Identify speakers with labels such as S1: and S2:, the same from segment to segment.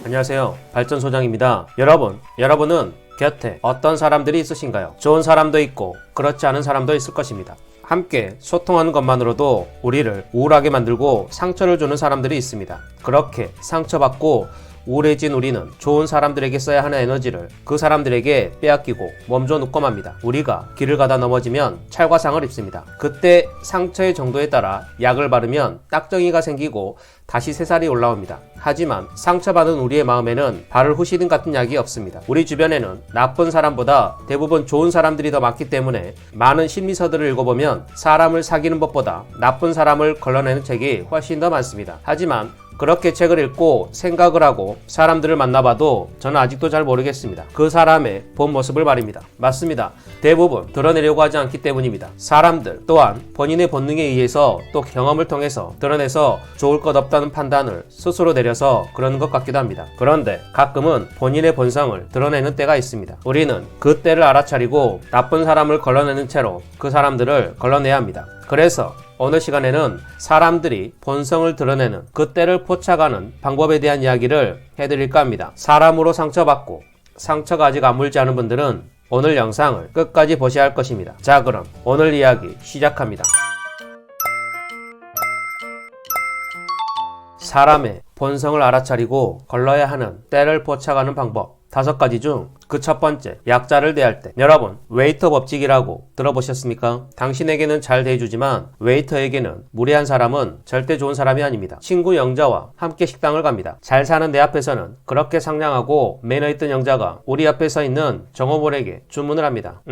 S1: 안녕하세요. 발전소장입니다. 여러분은 곁에 어떤 사람들이 있으신가요? 좋은 사람도 있고 그렇지 않은 사람도 있을 것입니다. 함께 소통하는 것만으로도 우리를 우울하게 만들고 상처를 주는 사람들이 있습니다. 그렇게 상처받고 우울해진 우리는 좋은 사람들에게 써야 하는 에너지를 그 사람들에게 빼앗기고 몸져 눕고 맙니다. 우리가 길을 가다 넘어지면 찰과상을 입습니다. 그때 상처의 정도에 따라 약을 바르면 딱정이가 생기고 다시 새살이 올라옵니다. 하지만 상처받은 우리의 마음에는 발을 후시딘 같은 약이 없습니다. 우리 주변에는 나쁜 사람보다 대부분 좋은 사람들이 더 많기 때문에 많은 심리서들을 읽어보면 사람을 사귀는 법보다 나쁜 사람을 걸러내는 책이 훨씬 더 많습니다. 하지만 그렇게 책을 읽고 생각을 하고 사람들을 만나봐도 저는 아직도 잘 모르겠습니다. 그 사람의 본 모습을 말입니다. 맞습니다. 대부분 드러내려고 하지 않기 때문입니다. 사람들 또한 본인의 본능에 의해서 또 경험을 통해서 드러내서 좋을 것 없다는 판단을 스스로 내려서 그러는 것 같기도 합니다. 그런데 가끔은 본인의 본성을 드러내는 때가 있습니다. 우리는 그 때를 알아차리고 나쁜 사람을 걸러내는 채로 그 사람들을 걸러내야 합니다. 그래서 오늘 시간에는 사람들이 본성을 드러내는 그 때를 포착하는 방법에 대한 이야기를 해드릴까 합니다. 사람으로 상처받고 상처가 아직 안 물지 않은 분들은 오늘 영상을 끝까지 보셔야 할 것입니다. 자, 그럼 오늘 이야기 시작합니다. 사람의 본성을 알아차리고 걸러야 하는 때를 포착하는 방법 5가지 중 그 첫 번째, 약자를 대할 때. 여러분, 웨이터 법칙이라고 들어보셨습니까? 당신에게는 잘 대해주지만 웨이터에게는 무례한 사람은 절대 좋은 사람이 아닙니다. 친구 영자와 함께 식당을 갑니다. 잘 사는 내 앞에서는 그렇게 상냥하고 매너 있던 영자가 우리 앞에 서 있는 정호몰에게 주문을 합니다.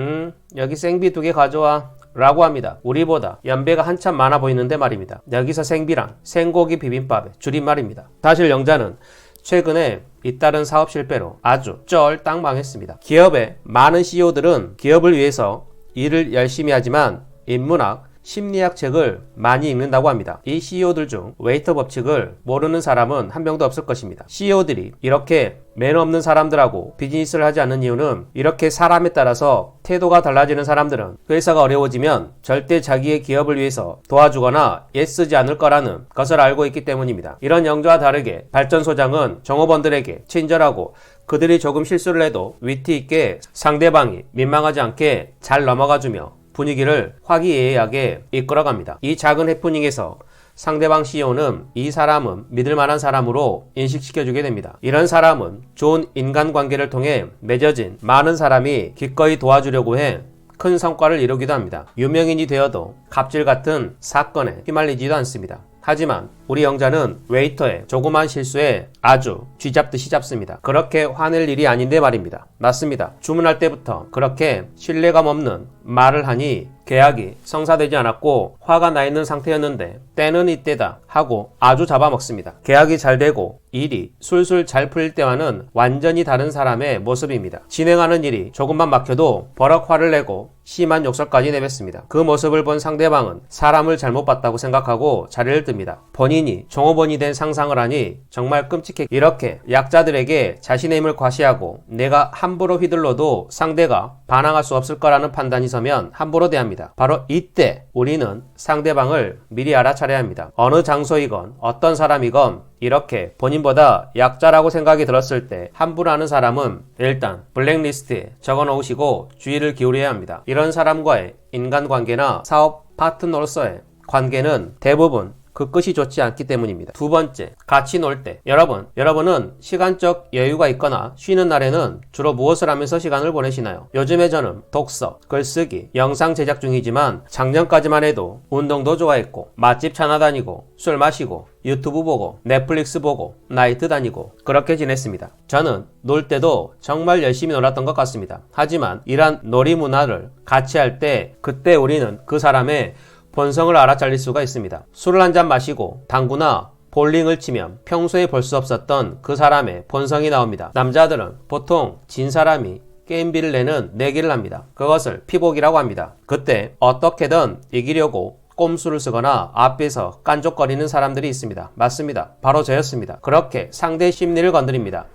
S1: 여기 생비 2개 가져와 라고 합니다. 우리보다 연배가 한참 많아 보이는데 말입니다. 여기서 생비란 생고기 비빔밥의 줄임말입니다. 사실 영자는 최근에 잇따른 사업 실패로 아주 쫄딱 망했습니다. 기업의 많은 CEO들은 기업을 위해서 일을 열심히 하지만 인문학, 심리학 책을 많이 읽는다고 합니다. 이 CEO들 중 웨이터 법칙을 모르는 사람은 한 명도 없을 것입니다. CEO들이 이렇게 매너 없는 사람들하고 비즈니스를 하지 않는 이유는 이렇게 사람에 따라서 태도가 달라지는 사람들은 회사가 어려워지면 절대 자기의 기업을 위해서 도와주거나 애쓰지 않을 거라는 것을 알고 있기 때문입니다. 이런 영자와 다르게 발전소장은 종업원들에게 친절하고 그들이 조금 실수를 해도 위트 있게 상대방이 민망하지 않게 잘 넘어가주며 분위기를 화기애애하게 이끌어갑니다. 이 작은 해프닝에서 상대방 CEO는 이 사람은 믿을 만한 사람으로 인식시켜주게 됩니다. 이런 사람은 좋은 인간관계를 통해 맺어진 많은 사람이 기꺼이 도와주려고 해 큰 성과를 이루기도 합니다. 유명인이 되어도 갑질 같은 사건에 휘말리지도 않습니다. 하지만 우리 영자는 웨이터의 조그만 실수에 아주 쥐잡듯이 잡습니다. 그렇게 화낼 일이 아닌데 말입니다. 맞습니다. 주문할 때부터 그렇게 신뢰감 없는 말을 하니 계약이 성사되지 않았고 화가 나 있는 상태였는데 때는 이때다 하고 아주 잡아먹습니다. 계약이 잘 되고 일이 술술 잘 풀릴 때와는 완전히 다른 사람의 모습입니다. 진행하는 일이 조금만 막혀도 버럭 화를 내고 심한 욕설까지 내뱉습니다. 그 모습을 본 상대방은 사람을 잘못 봤다고 생각하고 자리를 듭니다. 본인이 종업원이 된 상상을 하니 정말 끔찍해. 이렇게 약자들에게 자신의 힘을 과시하고 내가 함부로 휘둘러도 상대가 반항할 수 없을 거라는 판단이 서면 함부로 대합니다. 바로 이때 우리는 상대방을 미리 알아차려야 합니다. 어느 장소이건 어떤 사람이건 이렇게 본인보다 약자라고 생각이 들었을 때 함부로 하는 사람은 일단 블랙리스트에 적어 놓으시고 주의를 기울여야 합니다. 이런 사람과의 인간관계나 사업 파트너로서의 관계는 대부분 그 끝이 좋지 않기 때문입니다. 두 번째, 같이 놀 때. 여러분은 시간적 여유가 있거나 쉬는 날에는 주로 무엇을 하면서 시간을 보내시나요? 요즘에 저는 독서, 글쓰기, 영상 제작 중이지만 작년까지만 해도 운동도 좋아했고 맛집 찾아다니고 술 마시고 유튜브 보고 넷플릭스 보고 나이트 다니고 그렇게 지냈습니다. 저는 놀 때도 정말 열심히 놀았던 것 같습니다. 하지만 이런 놀이 문화를 같이 할 때 그때 우리는 그 사람의 본성을 알아차릴 수가 있습니다. 술을 한 잔 마시고 당구나 볼링을 치면 평소에 볼 수 없었던 그 사람의 본성이 나옵니다. 남자들은 보통 진 사람이 게임비를 내는 내기를 합니다. 그것을 피복이라고 합니다. 그때 어떻게든 이기려고 꼼수를 쓰거나 앞에서 깐족거리는 사람들이 있습니다. 맞습니다. 바로 저였습니다. 그렇게 상대의 심리를 건드립니다.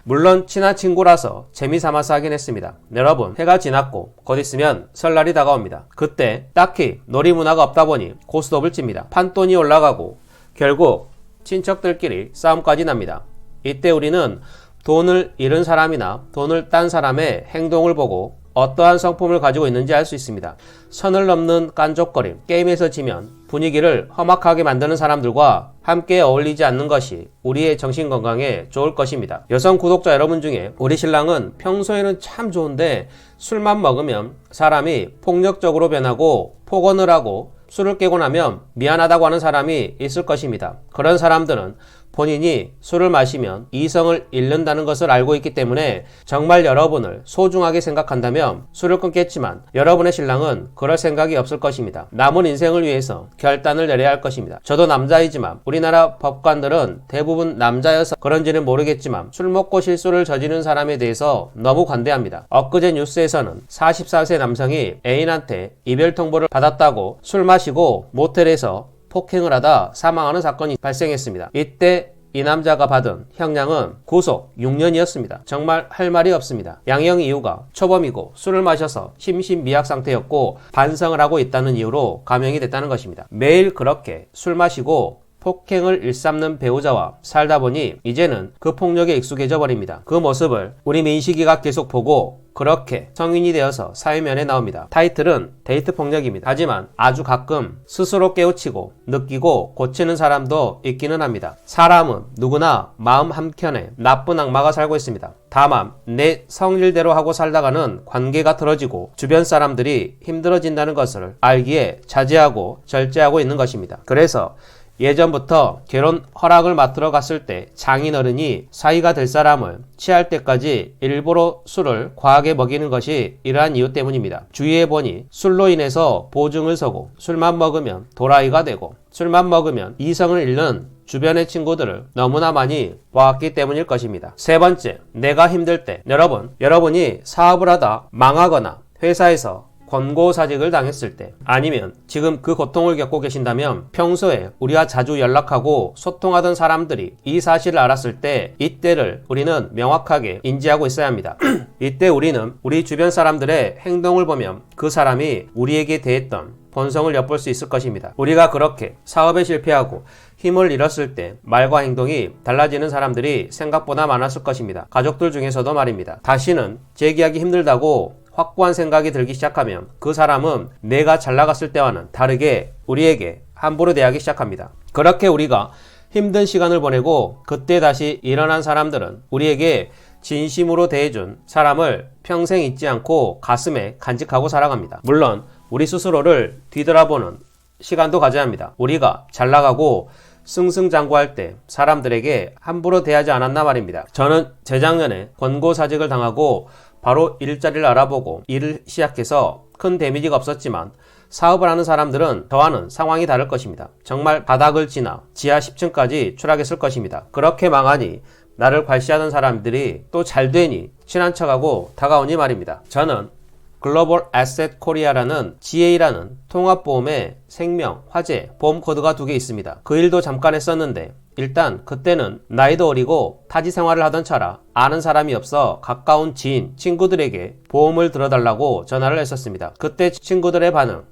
S1: 물론 친한 친구라서 재미삼아서 하긴 했습니다. 여러분, 해가 지났고 곧 있으면 설날이 다가옵니다. 그때 딱히 놀이문화가 없다 보니 고스톱을 칩니다. 판돈이 올라가고 결국 친척들끼리 싸움까지 납니다. 이때 우리는 돈을 잃은 사람이나 돈을 딴 사람의 행동을 보고 어떠한 성품을 가지고 있는지 알 수 있습니다. 선을 넘는 깐족거림, 게임에서 지면 분위기를 험악하게 만드는 사람들과 함께 어울리지 않는 것이 우리의 정신건강에 좋을 것입니다. 여성 구독자 여러분 중에 우리 신랑은 평소에는 참 좋은데 술만 먹으면 사람이 폭력적으로 변하고 폭언을 하고 술을 깨고 나면 미안하다고 하는 사람이 있을 것입니다. 그런 사람들은 본인이 술을 마시면 이성을 잃는다는 것을 알고 있기 때문에 정말 여러분을 소중하게 생각한다면 술을 끊겠지만 여러분의 신랑은 그럴 생각이 없을 것입니다. 남은 인생을 위해서 결단을 내려야 할 것입니다. 저도 남자이지만 우리나라 법관들은 대부분 남자여서 그런지는 모르겠지만 술 먹고 실수를 저지른 사람에 대해서 너무 관대합니다. 엊그제 뉴스에서는 44세 남성이 애인한테 이별 통보를 받았다고 술 마시고 모텔에서 폭행을 하다 사망하는 사건이 발생했습니다. 이때 이 남자가 받은 형량은 구속 6년이었습니다. 정말 할 말이 없습니다. 양형 이유가 초범이고 술을 마셔서 심신미약 상태였고 반성을 하고 있다는 이유로 감형이 됐다는 것입니다. 매일 그렇게 술 마시고 폭행을 일삼는 배우자와 살다 보니 이제는 그 폭력에 익숙해져 버립니다. 그 모습을 우리 민식이가 계속 보고 그렇게 성인이 되어서 사회면에 나옵니다. 타이틀은 데이트 폭력입니다. 하지만 아주 가끔 스스로 깨우치고 느끼고 고치는 사람도 있기는 합니다. 사람은 누구나 마음 한켠에 나쁜 악마가 살고 있습니다. 다만 내 성질대로 하고 살다가는 관계가 틀어지고 주변 사람들이 힘들어진다는 것을 알기에 자제하고 절제하고 있는 것입니다. 그래서 예전부터 결혼 허락을 맡으러 갔을 때 장인어른이 사위가 될 사람을 취할 때까지 일부러 술을 과하게 먹이는 것이 이러한 이유 때문입니다. 주위에 보니 술로 인해서 보증을 서고 술만 먹으면 도라이가 되고 술만 먹으면 이성을 잃는 주변의 친구들을 너무나 많이 보았기 때문일 것입니다. 세 번째, 내가 힘들 때 여러분이 사업을 하다 망하거나 회사에서 권고사직을 당했을 때 아니면 지금 그 고통을 겪고 계신다면 평소에 우리와 자주 연락하고 소통하던 사람들이 이 사실을 알았을 때 이때를 우리는 명확하게 인지하고 있어야 합니다. 이때 우리는 우리 주변 사람들의 행동을 보면 그 사람이 우리에게 대했던 본성을 엿볼 수 있을 것입니다. 우리가 그렇게 사업에 실패하고 힘을 잃었을 때 말과 행동이 달라지는 사람들이 생각보다 많았을 것입니다. 가족들 중에서도 말입니다. 다시는 재기하기 힘들다고 확고한 생각이 들기 시작하면 그 사람은 내가 잘 나갔을 때와는 다르게 우리에게 함부로 대하기 시작합니다. 그렇게 우리가 힘든 시간을 보내고 그때 다시 일어난 사람들은 우리에게 진심으로 대해준 사람을 평생 잊지 않고 가슴에 간직하고 살아갑니다. 물론 우리 스스로를 뒤돌아보는 시간도 가져야 합니다. 우리가 잘 나가고 승승장구할 때 사람들에게 함부로 대하지 않았나 말입니다. 저는 재작년에 권고사직을 당하고 바로 일자리를 알아보고 일을 시작해서 큰 데미지가 없었지만 사업을 하는 사람들은 저와는 상황이 다를 것입니다. 정말 바닥을 지나 지하 10층까지 추락했을 것입니다. 그렇게 망하니 나를 괄시하던 사람들이 또 잘되니 친한 척하고 다가오니 말입니다. 저는 글로벌 애셋 코리아라는 GA라는 통합보험에 생명, 화재, 보험 코드가 2개 있습니다. 그 일도 잠깐 했었는데 일단 그때는 나이도 어리고 타지 생활을 하던 차라 아는 사람이 없어 가까운 지인, 친구들에게 보험을 들어달라고 전화를 했었습니다. 그때 친구들의 반응,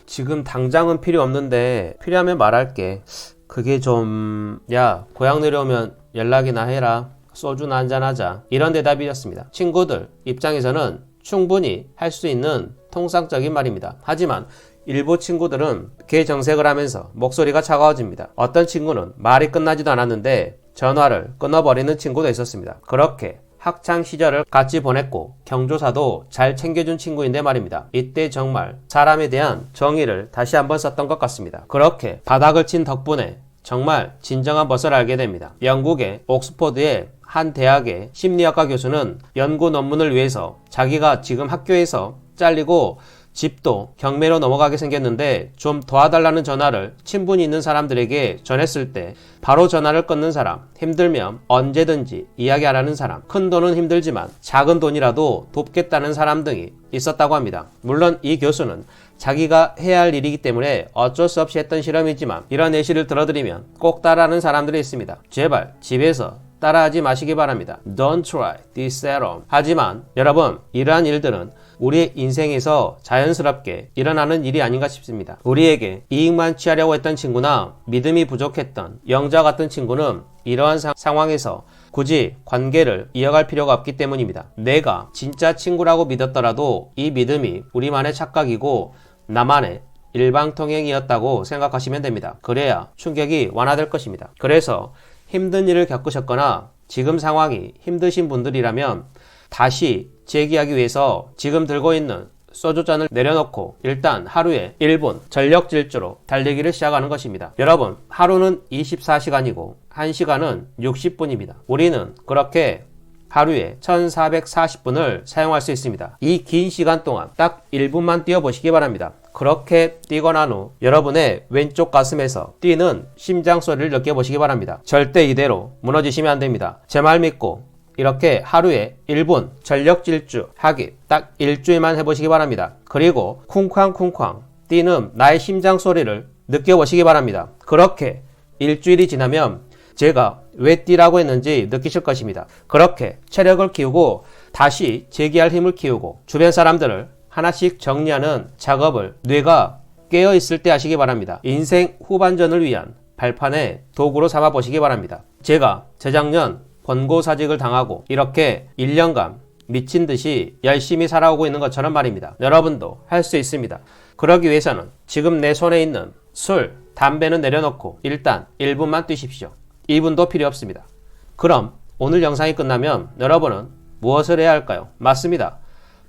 S1: 지금 당장은 필요 없는데 필요하면 말할게. 그게 좀... 야, 고향 내려오면 연락이나 해라. 소주나 한잔하자. 이런 대답이었습니다. 친구들 입장에서는 충분히 할 수 있는 통상적인 말입니다. 하지만 일부 친구들은 개정색을 하면서 목소리가 차가워집니다. 어떤 친구는 말이 끝나지도 않았는데 전화를 끊어버리는 친구도 있었습니다. 그렇게 학창 시절을 같이 보냈고 경조사도 잘 챙겨준 친구인데 말입니다. 이때 정말 사람에 대한 정의를 다시 한번 썼던 것 같습니다. 그렇게 바닥을 친 덕분에 정말 진정한 멋을 알게 됩니다. 영국의 옥스퍼드의 한 대학의 심리학과 교수는 연구 논문을 위해서 자기가 지금 학교에서 잘리고 집도 경매로 넘어가게 생겼는데 좀 도와달라는 전화를 친분이 있는 사람들에게 전했을 때 바로 전화를 끊는 사람, 힘들면 언제든지 이야기하라는 사람, 큰 돈은 힘들지만 작은 돈이라도 돕겠다는 사람 등이 있었다고 합니다. 물론 이 교수는 자기가 해야 할 일이기 때문에 어쩔 수 없이 했던 실험이지만 이런 예시를 들어드리면 꼭 따라하는 사람들이 있습니다. 제발 집에서 따라하지 마시기 바랍니다. Don't try this at home. 하지만 여러분, 이러한 일들은 우리의 인생에서 자연스럽게 일어나는 일이 아닌가 싶습니다. 우리에게 이익만 취하려고 했던 친구나 믿음이 부족했던 영자 같은 친구는 이러한 상황에서 굳이 관계를 이어갈 필요가 없기 때문입니다. 내가 진짜 친구라고 믿었더라도 이 믿음이 우리만의 착각이고 나만의 일방통행이었다고 생각하시면 됩니다. 그래야 충격이 완화될 것입니다. 그래서 힘든 일을 겪으셨거나 지금 상황이 힘드신 분들이라면 다시 재기하기 위해서 지금 들고 있는 소주잔을 내려놓고 일단 하루에 1분 전력 질주로 달리기를 시작하는 것입니다. 여러분, 하루는 24시간이고 1시간은 60분입니다. 우리는 그렇게 하루에 1440분을 사용할 수 있습니다. 이 긴 시간 동안 딱 1분만 뛰어보시기 바랍니다. 그렇게 뛰고 난 후 여러분의 왼쪽 가슴에서 뛰는 심장 소리를 느껴보시기 바랍니다. 절대 이대로 무너지시면 안 됩니다. 제 말 믿고 이렇게 하루에 1분 전력 질주 하기 딱 일주일만 해보시기 바랍니다. 그리고 쿵쾅쿵쾅 뛰는 나의 심장 소리를 느껴보시기 바랍니다. 그렇게 일주일이 지나면 제가 왜 뛰라고 했는지 느끼실 것입니다. 그렇게 체력을 키우고 다시 재기할 힘을 키우고 주변 사람들을 하나씩 정리하는 작업을 뇌가 깨어있을 때 하시기 바랍니다. 인생 후반전을 위한 발판의 도구로 삼아 보시기 바랍니다. 제가 재작년 권고사직을 당하고 이렇게 1년간 미친 듯이 열심히 살아오고 있는 것처럼 말입니다. 여러분도 할 수 있습니다. 그러기 위해서는 지금 내 손에 있는 술, 담배는 내려놓고 일단 1분만 뛰십시오. 2분도 필요 없습니다. 그럼 오늘 영상이 끝나면 여러분은 무엇을 해야 할까요? 맞습니다.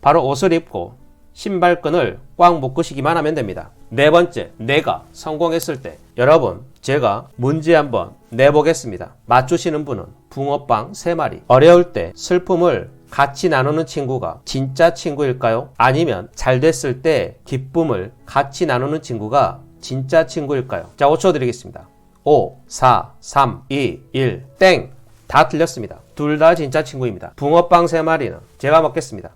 S1: 바로 옷을 입고 신발끈을 꽉 묶으시기만 하면 됩니다. 네 번째, 내가 성공했을 때 여러분, 제가 문제 한번 내보겠습니다. 맞추시는 분은 붕어빵 3마리. 어려울 때 슬픔을 같이 나누는 친구가 진짜 친구일까요? 아니면 잘 됐을 때 기쁨을 같이 나누는 친구가 진짜 친구일까요? 자, 5초 드리겠습니다. 5, 4, 3, 2, 1, 땡! 다 틀렸습니다. 둘 다 진짜 친구입니다. 붕어빵 3마리는 제가 먹겠습니다.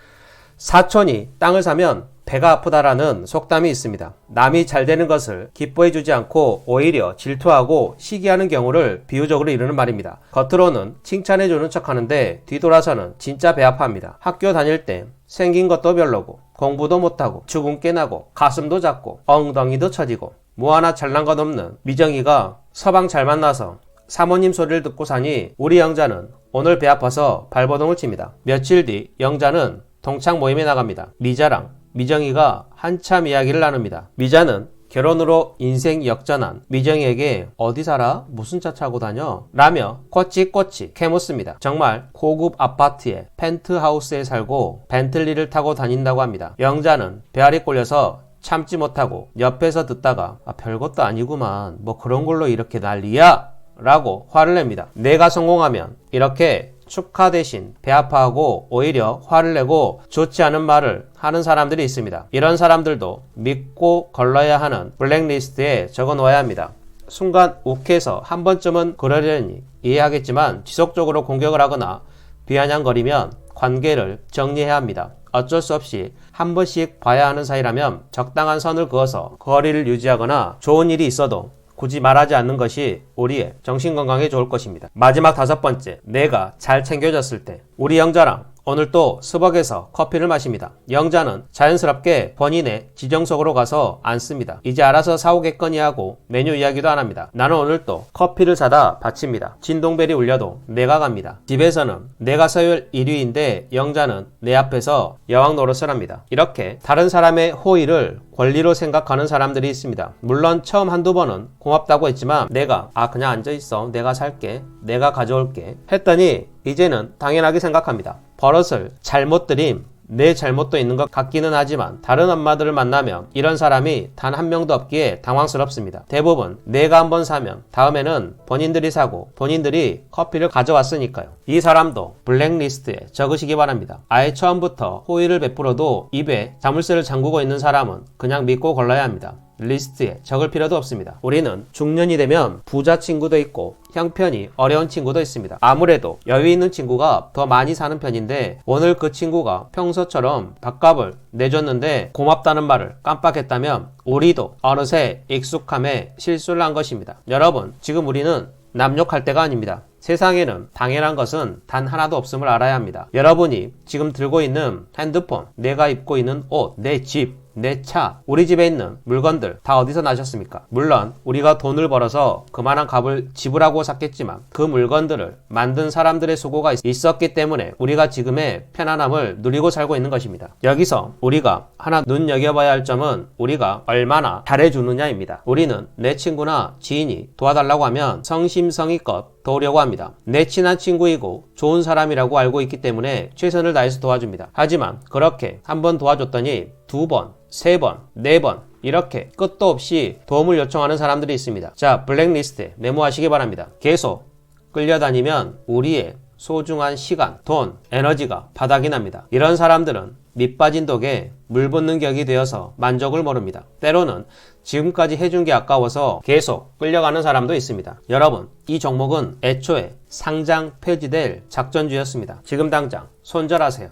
S1: 사촌이 땅을 사면 배가 아프다라는 속담이 있습니다. 남이 잘 되는 것을 기뻐해주지 않고 오히려 질투하고 시기하는 경우를 비유적으로 이루는 말입니다. 겉으로는 칭찬해주는 척하는데 뒤돌아서는 진짜 배 아파합니다. 학교 다닐 때 생긴 것도 별로고 공부도 못하고 주근깨 나고 가슴도 작고 엉덩이도 처지고 뭐 하나 잘난 것 없는 미정이가 서방 잘 만나서 사모님 소리를 듣고 사니 우리 영자는 오늘 배 아파서 발버둥을 칩니다. 며칠 뒤 영자는 동창 모임에 나갑니다. 미자랑 미정이가 한참 이야기를 나눕니다. 미자는 결혼으로 인생 역전한 미정이에게 어디 살아? 무슨 차 타고 다녀? 라며 꼬치꼬치 캐묻습니다. 정말 고급 아파트에 펜트하우스에 살고 벤틀리를 타고 다닌다고 합니다. 영자는 배알이 꼴려서 참지 못하고 옆에서 듣다가 별것도 아니구만, 뭐 그런 걸로 이렇게 난리야? 라고 화를 냅니다. 내가 성공하면 이렇게 축하 대신 배 아파하고 오히려 화를 내고 좋지 않은 말을 하는 사람들이 있습니다. 이런 사람들도 믿고 걸러야 하는 블랙리스트에 적어 놓아야 합니다. 순간 욱해서 한 번쯤은 그러려니 이해하겠지만 지속적으로 공격을 하거나 비아냥거리면 관계를 정리해야 합니다. 어쩔 수 없이 한 번씩 봐야 하는 사이라면 적당한 선을 그어서 거리를 유지하거나 좋은 일이 있어도 굳이 말하지 않는 것이 우리의 정신건강에 좋을 것입니다. 마지막 5번째, 내가 잘 챙겨줬을 때. 우리 영자랑 오늘 또 스벅에서 커피를 마십니다. 영자는 자연스럽게 본인의 지정석으로 가서 앉습니다. 이제 알아서 사오겠거니 하고 메뉴 이야기도 안 합니다. 나는 오늘 또 커피를 사다 바칩니다. 진동벨이 울려도 내가 갑니다. 집에서는 내가 서열 1위인데 영자는 내 앞에서 여왕 노릇을 합니다. 이렇게 다른 사람의 호의를 권리로 생각하는 사람들이 있습니다. 물론 처음 한두 번은 고맙다고 했지만 내가 그냥 앉아있어, 내가 살게, 내가 가져올게 했더니 이제는 당연하게 생각합니다. 버릇을 잘못 들임, 내 잘못도 있는 것 같기는 하지만 다른 엄마들을 만나면 이런 사람이 단 한 명도 없기에 당황스럽습니다. 대부분 내가 한번 사면 다음에는 본인들이 사고 본인들이 커피를 가져왔으니까요. 이 사람도 블랙리스트에 적으시기 바랍니다. 아예 처음부터 호의를 베풀어도 입에 자물쇠를 잠그고 있는 사람은 그냥 믿고 걸러야 합니다. 리스트에 적을 필요도 없습니다. 우리는 중년이 되면 부자 친구도 있고 형편이 어려운 친구도 있습니다. 아무래도 여유 있는 친구가 더 많이 사는 편인데 오늘 그 친구가 평소처럼 밥값을 내줬는데 고맙다는 말을 깜빡했다면 우리도 어느새 익숙함에 실수를 한 것입니다. 여러분, 지금 우리는 남욕할 때가 아닙니다. 세상에는 당연한 것은 단 하나도 없음을 알아야 합니다. 여러분이 지금 들고 있는 핸드폰, 내가 입고 있는 옷, 내 집, 내 차, 우리 집에 있는 물건들 다 어디서 나셨습니까? 물론 우리가 돈을 벌어서 그만한 값을 지불하고 샀겠지만 그 물건들을 만든 사람들의 수고가 있었기 때문에 우리가 지금의 편안함을 누리고 살고 있는 것입니다. 여기서 우리가 하나 눈여겨봐야 할 점은 우리가 얼마나 잘해주느냐입니다. 우리는 내 친구나 지인이 도와달라고 하면 성심성의껏 도우려고 합니다. 내 친한 친구이고 좋은 사람이라고 알고 있기 때문에 최선을 다해서 도와줍니다. 하지만 그렇게 한 번 도와줬더니 2번, 3번, 4번 이렇게 끝도 없이 도움을 요청하는 사람들이 있습니다. 자, 블랙리스트에 메모하시기 바랍니다. 계속 끌려다니면 우리의 소중한 시간, 돈, 에너지가 바닥이 납니다. 이런 사람들은 밑 빠진 독에 물 붓는 격이 되어서 만족을 모릅니다. 때로는 지금까지 해준 게 아까워서 계속 끌려가는 사람도 있습니다. 여러분, 이 종목은 애초에 상장 폐지될 작전주였습니다. 지금 당장 손절하세요.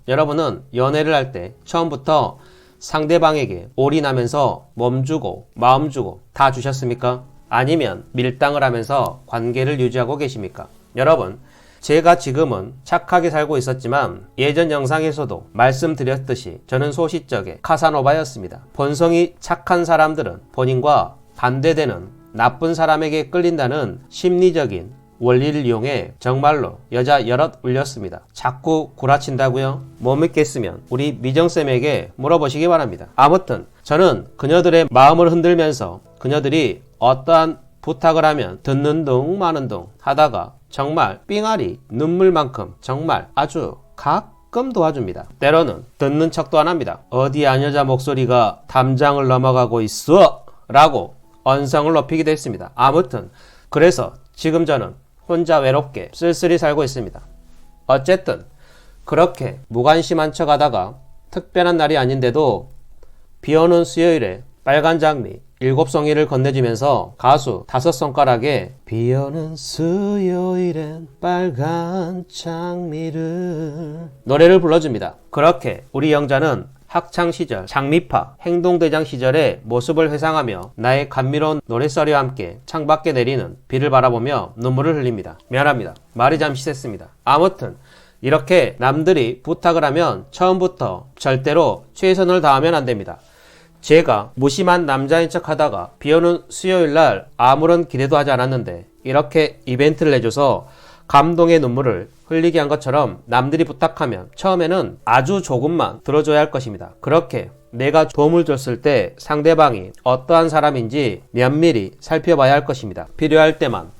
S1: 여러분은 연애를 할 때 처음부터 상대방에게 올인하면서 몸 주고 마음 주고 다 주셨습니까? 아니면 밀당을 하면서 관계를 유지하고 계십니까? 여러분, 제가 지금은 착하게 살고 있었지만 예전 영상에서도 말씀드렸듯이 저는 소시적의 카사노바였습니다. 본성이 착한 사람들은 본인과 반대되는 나쁜 사람에게 끌린다는 심리적인 원리를 이용해 정말로 여자 여럿 울렸습니다. 자꾸 구라친다고요? 못 믿겠으면 우리 미정쌤에게 물어보시기 바랍니다. 아무튼 저는 그녀들의 마음을 흔들면서 그녀들이 어떠한 부탁을 하면 듣는 둥 마는 둥 하다가 정말 삥아리 눈물만큼 정말 아주 가끔 도와줍니다. 때로는 듣는 척도 안 합니다. 어디 안 여자 목소리가 담장을 넘어가고 있어 라고 언성을 높이기도 했습니다. 아무튼 그래서 지금 저는 혼자 외롭게 쓸쓸히 살고 있습니다. 어쨌든 그렇게 무관심한 척 하다가 특별한 날이 아닌데도 비오는 수요일에 빨간 장미 7송이를 건네주면서 가수 5손가락에 비오는 수요일엔 빨간 장미를 노래를 불러줍니다. 그렇게 우리 영자는 학창시절 장미파 행동대장 시절의 모습을 회상하며 나의 감미로운 노랫소리와 함께 창밖에 내리는 비를 바라보며 눈물을 흘립니다. 미안합니다. 말이 잠시 셌습니다. 아무튼 이렇게 남들이 부탁을 하면 처음부터 절대로 최선을 다하면 안 됩니다. 제가 무심한 남자인 척 하다가 비오는 수요일날 아무런 기대도 하지 않았는데 이렇게 이벤트를 내줘서 감동의 눈물을 흘리게 한 것처럼 남들이 부탁하면 처음에는 아주 조금만 들어줘야 할 것입니다. 그렇게 내가 도움을 줬을 때 상대방이 어떠한 사람인지 면밀히 살펴봐야 할 것입니다. 필요할 때만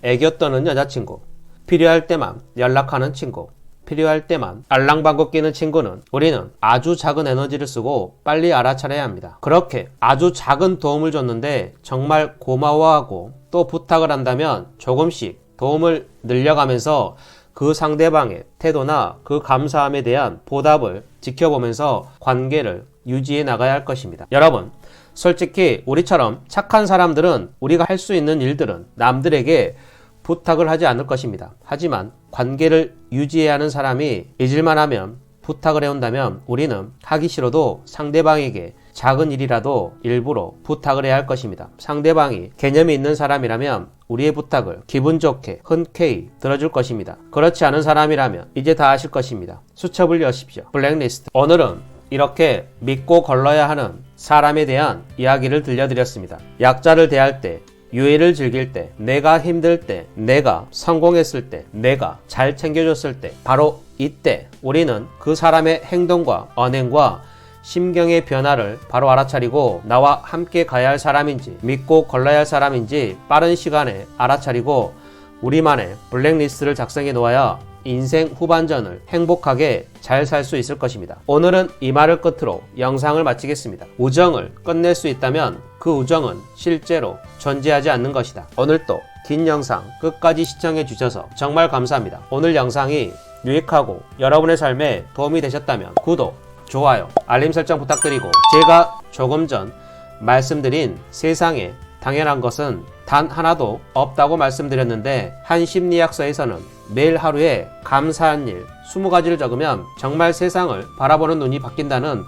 S1: 애교 떠는 여자친구, 필요할 때만 연락하는 친구, 필요할 때만 알랑방귀 끼는 친구는 우리는 아주 작은 에너지를 쓰고 빨리 알아차려야 합니다. 그렇게 아주 작은 도움을 줬는데 정말 고마워하고 또 부탁을 한다면 조금씩 도움을 늘려가면서 그 상대방의 태도나 그 감사함에 대한 보답을 지켜보면서 관계를 유지해 나가야 할 것입니다. 여러분, 솔직히 우리처럼 착한 사람들은 우리가 할 수 있는 일들은 남들에게 부탁을 하지 않을 것입니다. 하지만 관계를 유지해야 하는 사람이 잊을만 하면 부탁을 해온다면 우리는 하기 싫어도 상대방에게 작은 일이라도 일부러 부탁을 해야 할 것입니다. 상대방이 개념이 있는 사람이라면 우리의 부탁을 기분 좋게 흔쾌히 들어줄 것입니다. 그렇지 않은 사람이라면 이제 다 아실 것입니다. 수첩을 여십시오. 블랙리스트. 오늘은 이렇게 믿고 걸러야 하는 사람에 대한 이야기를 들려드렸습니다. 약자를 대할 때, 유해를 즐길 때, 내가 힘들 때, 내가 성공했을 때, 내가 잘 챙겨줬을 때, 바로 이때 우리는 그 사람의 행동과 언행과 심경의 변화를 바로 알아차리고 나와 함께 가야 할 사람인지 믿고 걸러야 할 사람인지 빠른 시간에 알아차리고 우리만의 블랙리스트를 작성해 놓아야 인생 후반전을 행복하게 잘 살 수 있을 것입니다. 오늘은 이 말을 끝으로 영상을 마치겠습니다. 우정을 끝낼 수 있다면 그 우정은 실제로 존재하지 않는 것이다. 오늘도 긴 영상 끝까지 시청해 주셔서 정말 감사합니다. 오늘 영상이 유익하고 여러분의 삶에 도움이 되셨다면 구독, 좋아요, 알림 설정 부탁드리고 제가 조금 전 말씀드린 세상에 당연한 것은 단 하나도 없다고 말씀드렸는데 한 심리학서에서는 매일 하루에 감사한 일 20가지를 적으면 정말 세상을 바라보는 눈이 바뀐다는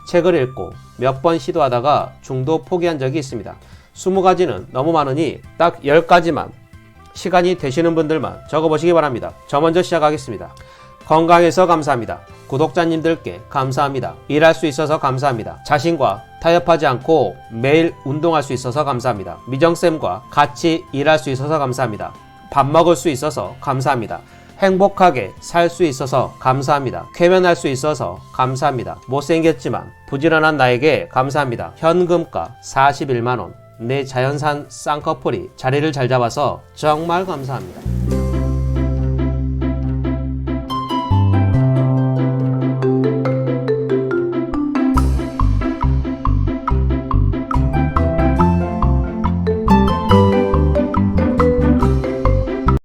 S1: 책을 읽고 몇 번 시도하다가 중도 포기한 적이 있습니다. 20가지는 너무 많으니 딱 10가지만 시간이 되시는 분들만 적어보시기 바랍니다. 저 먼저 시작하겠습니다. 건강해서 감사합니다. 구독자님들께 감사합니다. 일할 수 있어서 감사합니다. 자신과 타협하지 않고 매일 운동할 수 있어서 감사합니다. 미정쌤과 같이 일할 수 있어서 감사합니다. 밥 먹을 수 있어서 감사합니다. 행복하게 살 수 있어서 감사합니다. 쾌면할 수 있어서 감사합니다. 못생겼지만 부지런한 나에게 감사합니다. 현금가 41만원. 내 자연산 쌍꺼풀이 자리를 잘 잡아서 정말 감사합니다.